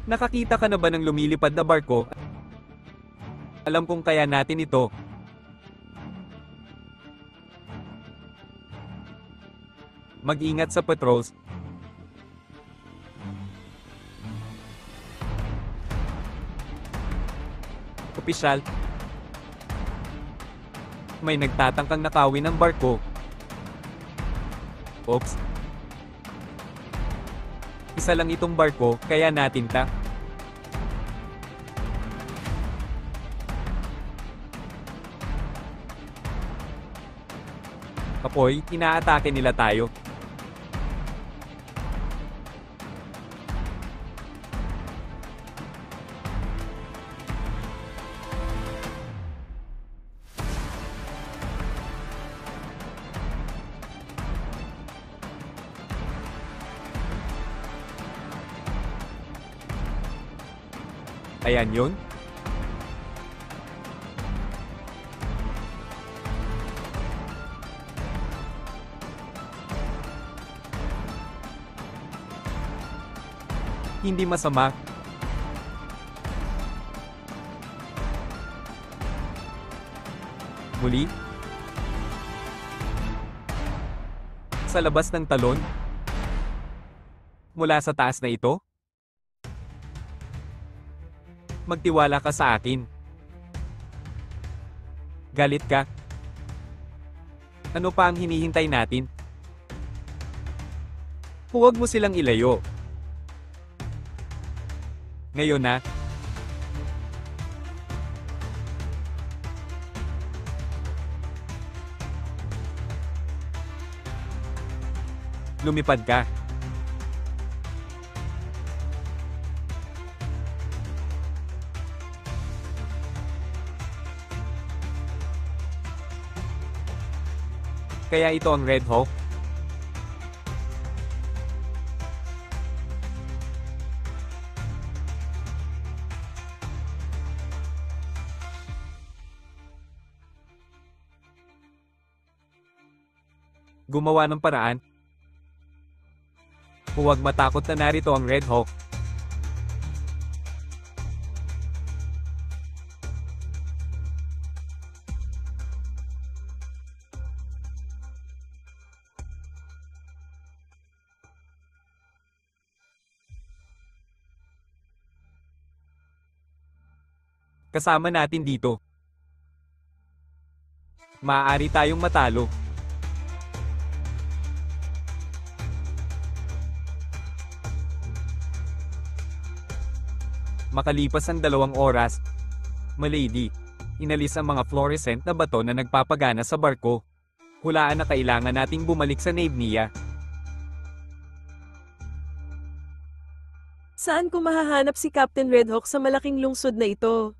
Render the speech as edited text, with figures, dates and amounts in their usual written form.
Nakakita ka na ba ng lumilipad na barko? Alam kong kaya natin ito. Mag-ingat sa patrols. Opisyal. May nagtatangkang nakawin ng barko. Oops. Isa lang itong barko, kaya natin ta. Kapoy, inaatake nila tayo. Ayan yun. Hindi masama. Muli. Sa labas ng talon. Mula sa taas na ito. Magtiwala ka sa akin. Galit ka? Ano pa ang hinihintay natin? Huwag mo silang ilayo. Ngayon na. Lumipad ka. Kaya ito ang Red Hawk. Gumawa ng paraan. Huwag matakot na narito ang Red Hawk. Kasama natin dito. Maaari tayong matalo. Makalipas ang 2 oras, Milady, inalis ang mga fluorescent na bato na nagpapagana sa barko. Hulaan na kailangan nating bumalik sa Naevnia. Saan ko mahahanap si Captain Redhawk sa malaking lungsod na ito?